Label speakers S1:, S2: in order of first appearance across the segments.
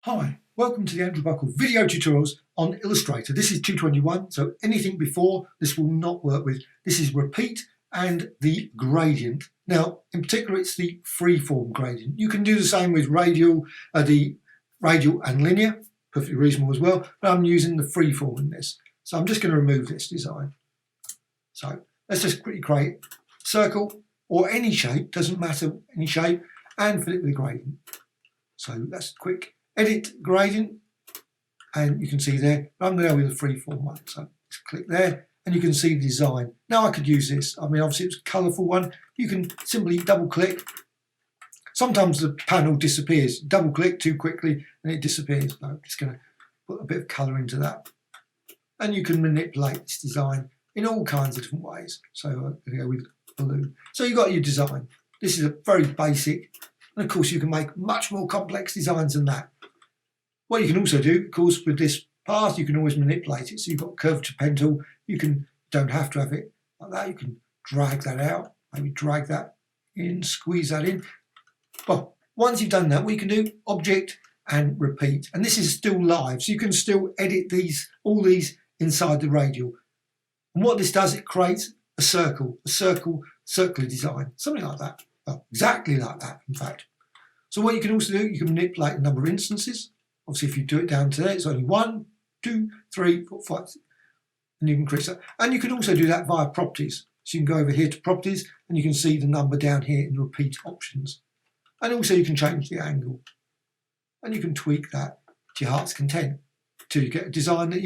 S1: Hi, welcome to the Andrew Buckle video tutorials on Illustrator. This is 221, so anything before this will not work with. This is repeat and the gradient. Now, in particular, it's the freeform gradient. You can do the same with radial, the radial and linear, perfectly reasonable as well, but I'm using the freeform in this. So I'm just going to remove this design. So let's just quickly create a circle or any shape, doesn't matter, any shape, and fill it with a gradient. So that's quick. Edit gradient, and you can see there, I'm going to go with the freeform one. So just click there, and you can see the design. Now I could use this. I mean, obviously it's a colourful one. You can simply double click. Sometimes the panel disappears. Double click too quickly, and it disappears. So I'm just going to put a bit of colour into that. And you can manipulate this design in all kinds of different ways. So I'm going to go with blue. So you've got your design. This is a very basic, and of course you can make much more complex designs than that. What you can also do, of course, with this path, you can always manipulate it. So you've got curvature pen tool. You don't have to have it like that. You can drag that out, maybe drag that in, squeeze that in. Well, once you've done that, what you can do, object and repeat. And this is still live, so you can still edit all these inside the radial. And what this does, it creates a circular design, something like that. Well, exactly like that, in fact. So what you can also do, you can manipulate a number of instances. Obviously, if you do it down to there, it's only 1, 2, 3, 4, 5, and you can increase that. And you can also do that via properties. So you can go over here to properties, and you can see the number down here in the repeat options. And also you can change the angle, and you can tweak that to your heart's content till you get a design that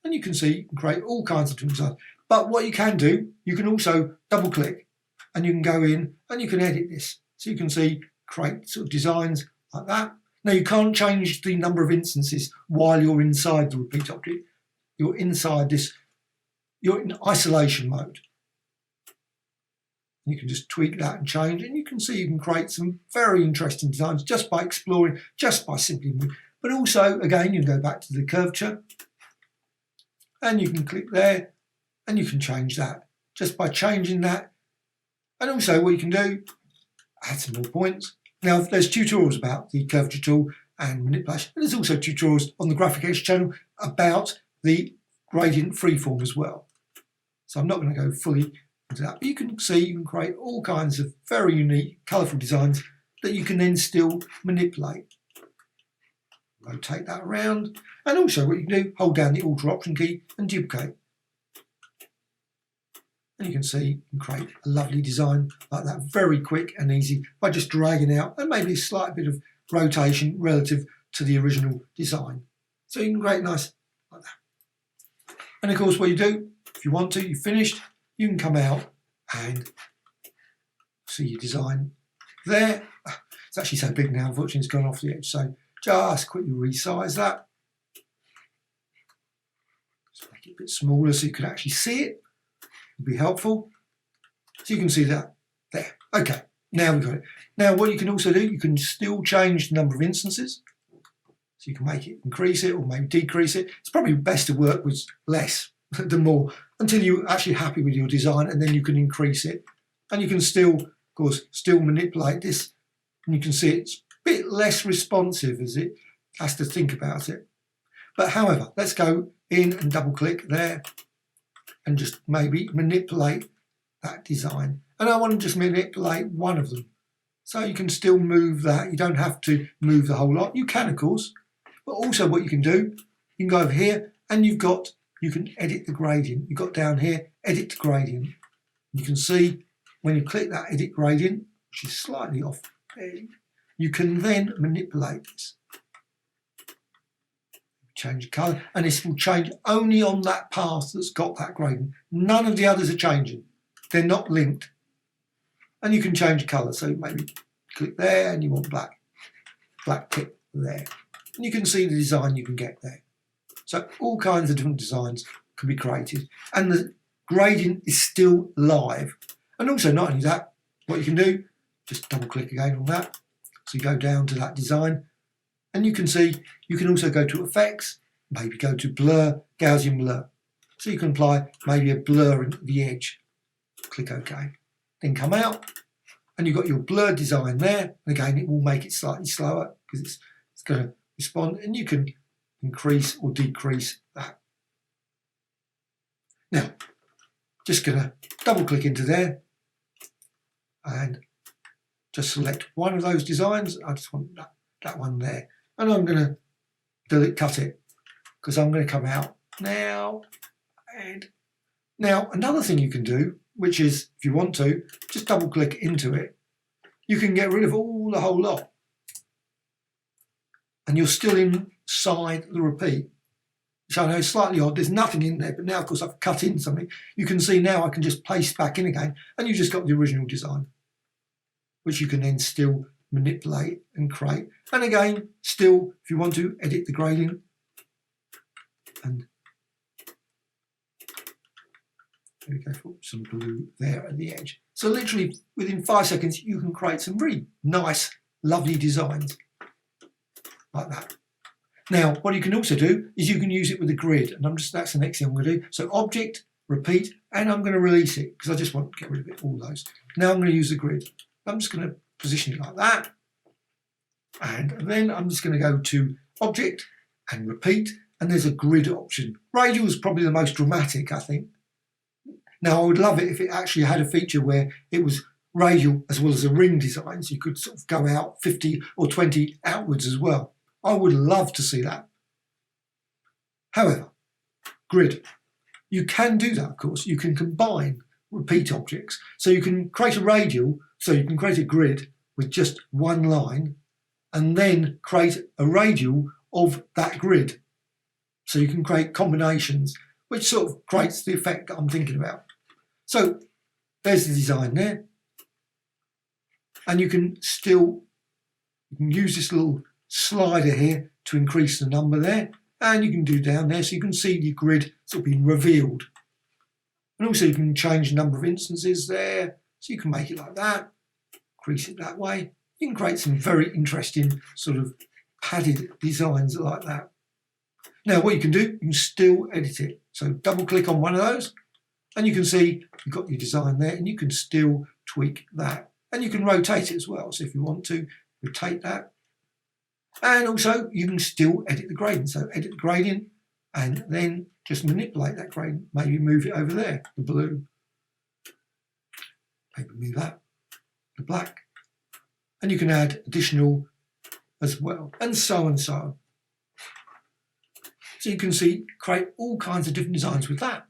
S1: and you can see you can create all kinds of different designs. But what you can do, you can also double click, and you can go in and you can edit this. So you can see, create sort of designs like that. Now you can't change the number of instances while you're inside the repeat object. You're inside this, you're in isolation mode. You can just tweak that and change, and you can see you can create some very interesting designs just by exploring, just by simply moving. But also, again, you can go back to the curvature, and you can click there, and you can change that just by changing that. And also what you can do, add some more points. Now, there's tutorials about the curvature tool and manipulation. And there's also tutorials on the Graphic Edge channel about the gradient freeform as well. So I'm not going to go fully into that. But you can see you can create all kinds of very unique, colourful designs that you can then still manipulate. Rotate that around. And also what you can do, hold down the Alt or Option key and duplicate. And you can see you can create a lovely design like that, very quick and easy by just dragging out and maybe a slight bit of rotation relative to the original design. So you can create nice like that. And of course what you do, if you want to, you've finished, you can come out and see your design there. It's actually so big now, unfortunately it's gone off the edge. So just quickly resize that. Just make it a bit smaller so you can actually see it. Be helpful. So you can see that there. Okay, now we've got it. Now what you can also do, you can still change the number of instances. So you can make it increase it or maybe decrease it. It's probably best to work with less than more until you're actually happy with your design, and then you can increase it. And you can still, of course, still manipulate this. And you can see it's a bit less responsive as it has to think about it. But however, let's go in and double click there. And just maybe manipulate that design. And I want to just manipulate one of them. So you can still move that. You don't have to move the whole lot. You can, of course. But also what you can do, you can go over here and you can edit the gradient. You've got down here, edit gradient. You can see when you click that edit gradient, which is slightly off, you can then manipulate this. Change colour, and this will change only on that path that's got that gradient. None of the others are changing. They're not linked. And you can change colour, so maybe click there and you want black tip there. And you can see the design you can get there. So all kinds of different designs can be created. And the gradient is still live. And also not only that, what you can do, just double click again on that. So you go down to that design. And you can see, you can also go to effects, maybe go to blur, Gaussian blur. So you can apply maybe a blur into the edge. Click OK. Then come out, and you've got your blur design there. And again, it will make it slightly slower because it's going to respond, and you can increase or decrease that. Now, just going to double click into there and just select one of those designs. I just want that one there, and I'm going to cut it because I'm going to come out now. And now another thing you can do, which is if you want to, just double click into it, you can get rid of the whole lot, and you're still inside the repeat. Which I know is slightly odd, there's nothing in there, but now of course I've cut in something. You can see now I can just paste back in again, and you've just got the original design, which you can then still manipulate and create. And again, still, if you want to, edit the gradient, and there we go, for some blue there at the edge. So literally within 5 seconds you can create some really nice, lovely designs like that. Now, what you can also do is you can use it with a grid, and that's the next thing I'm going to do. So object, repeat, and I'm going to release it because I just want to get rid of it, all those. Now I'm going to use the grid. I'm just going to position it like that, and then I'm just going to go to object and repeat, and there's a grid option. Radial is probably the most dramatic, I think. Now I would love it if it actually had a feature where it was radial as well as a ring design, so you could sort of go out 50 or 20 outwards as well. I would love to see that. However, grid, you can do that, of course. You can combine repeat objects. So you can create a radial, so you can create a grid with just one line, and then create a radial of that grid. So you can create combinations, which sort of creates the effect that I'm thinking about. So there's the design there. And you can use this little slider here to increase the number there, and you can do down there so you can see the grid sort of being revealed. And also you can change the number of instances there, so you can make it like that, increase it that way. You can create some very interesting sort of padded designs like that. Now what you can do, you can still edit it. So double click on one of those and you can see you've got your design there, and you can still tweak that. And you can rotate it as well. So if you want to, rotate that. And also you can still edit the gradient. So edit the gradient and then just manipulate that gradient. Maybe move it over there, the blue. Maybe move that, the black. And you can add additional as well, and so and so on. So you can see, create all kinds of different designs with that.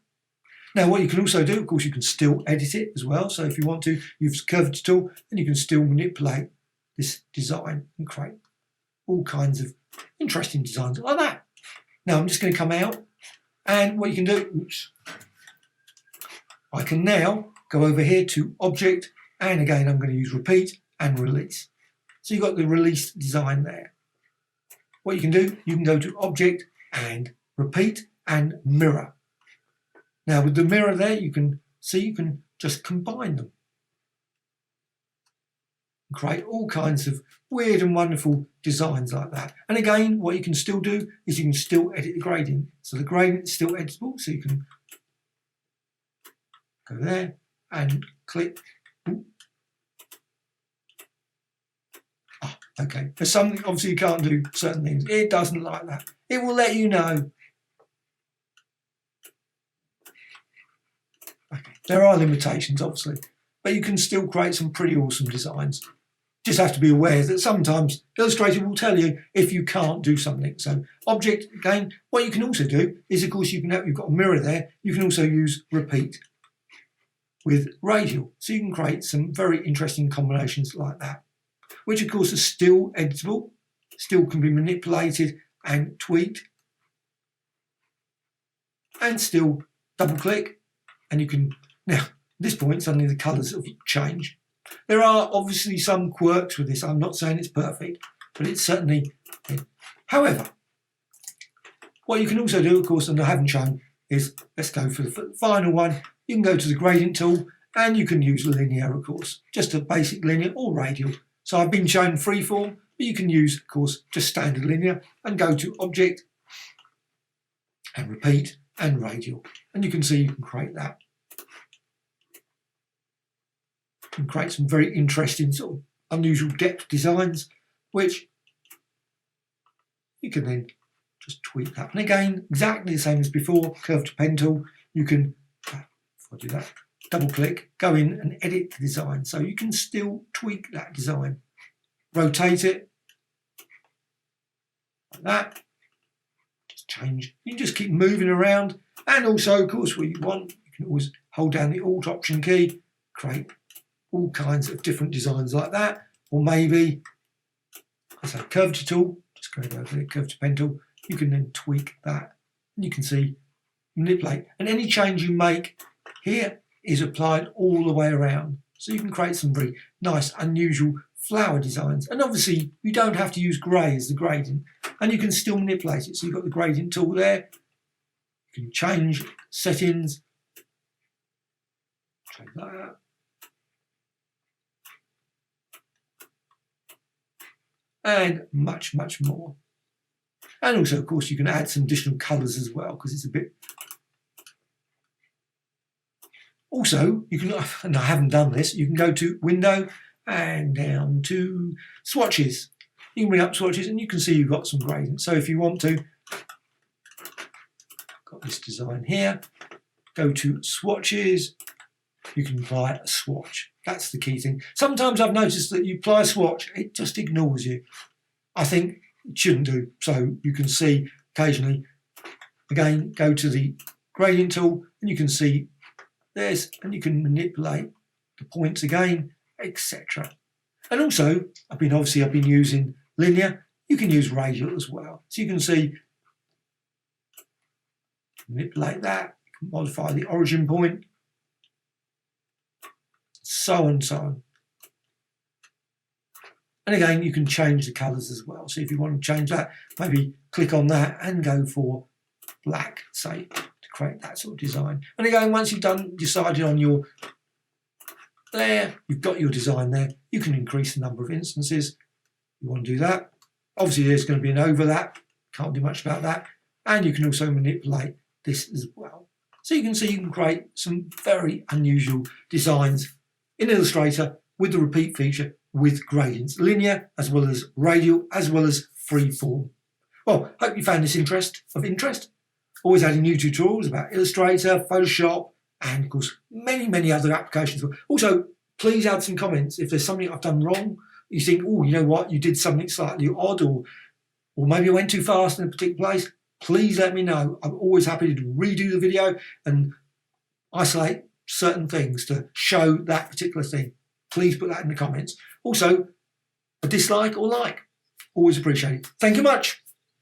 S1: Now what you can also do, of course, you can still edit it as well. So if you want to, use the curvature tool, and you can still manipulate this design and create all kinds of interesting designs like that. Now I'm just going to come out, and what you can do, I can now go over here to object, and again I'm going to use repeat and release. So you've got the release design there. What you can do, you can go to object and repeat and mirror. Now with the mirror there, you can see you can just combine them and create all kinds of weird and wonderful designs like that. And again, what you can still do is you can still edit the gradient. So the gradient is still editable, so you can go there and click. Okay, for something obviously you can't do certain things. It doesn't like that. It will let you know. Okay. There are limitations obviously, but you can still create some pretty awesome designs. Just have to be aware that sometimes Illustrator will tell you if you can't do something. So object, again, what you can also do is, of course, you've got a mirror there. You can also use repeat with radial. So you can create some very interesting combinations like that, which of course are still editable, still can be manipulated and tweaked, and still double click, and you can, now at this point suddenly the colours have changed. There are obviously some quirks with this. I'm not saying it's perfect, but it's certainly. However, what you can also do, of course, and I haven't shown, is let's go for the final one. You can go to the gradient tool, and you can use linear, of course, just a basic linear or radial. So I've been shown freeform, but you can use, of course, just standard linear, and go to object and repeat and radial, and you can see you can create that. And create some very interesting sort of unusual depth designs, which you can then just tweak that. And again, exactly the same as before, curve to pen tool, you can, if I do that, double click, go in and edit the design. So you can still tweak that design. Rotate it, like that. Just change. You can just keep moving around. And also, of course, what you want, you can always hold down the Alt Option key, create all kinds of different designs like that. Or maybe, I say curvature tool, just going over there, curve to pen tool, you can then tweak that. And you can see, manipulate. And any change you make here is applied all the way around. So you can create some very nice, unusual flower designs. And obviously, you don't have to use grey as the gradient. And you can still manipulate it. So you've got the gradient tool there. You can change settings. Change that. And much, much more. And also, of course, you can add some additional colours as well, because it's a bit... Also, you can, and I haven't done this, you can go to Window and down to Swatches. You can bring up Swatches and you can see you've got some gradients. So if you want to, got this design here, go to Swatches, you can apply a swatch. That's the key thing. Sometimes I've noticed that you apply a swatch, it just ignores you. I think it shouldn't do. So you can see occasionally, again, go to the gradient tool and you can see this, and you can manipulate the points again, etc. And also, I've been using linear. You can use radial as well. So you can see, manipulate that, you can modify the origin point, so on and so on. And again, you can change the colours as well. So if you want to change that, maybe click on that and go for black, say, to create that sort of design. And again, once you've decided on your, there, you've got your design there, you can increase the number of instances. You want to do that. Obviously, there's going to be an overlap. Can't do much about that. And you can also manipulate this as well. So you can see you can create some very unusual designs in Illustrator with the repeat feature with gradients, linear as well as radial as well as freeform. Well, hope you found this of interest. Always adding new tutorials about Illustrator, Photoshop, and of course many other applications. Also, please add some comments if there's something I've done wrong. You think, oh, you know what, you did something slightly odd, or maybe I went too fast in a particular place. Please let me know. I'm always happy to redo the video and isolate certain things to show that particular thing. Please put that in the comments. Also, a dislike or like, always appreciated. Thank you much.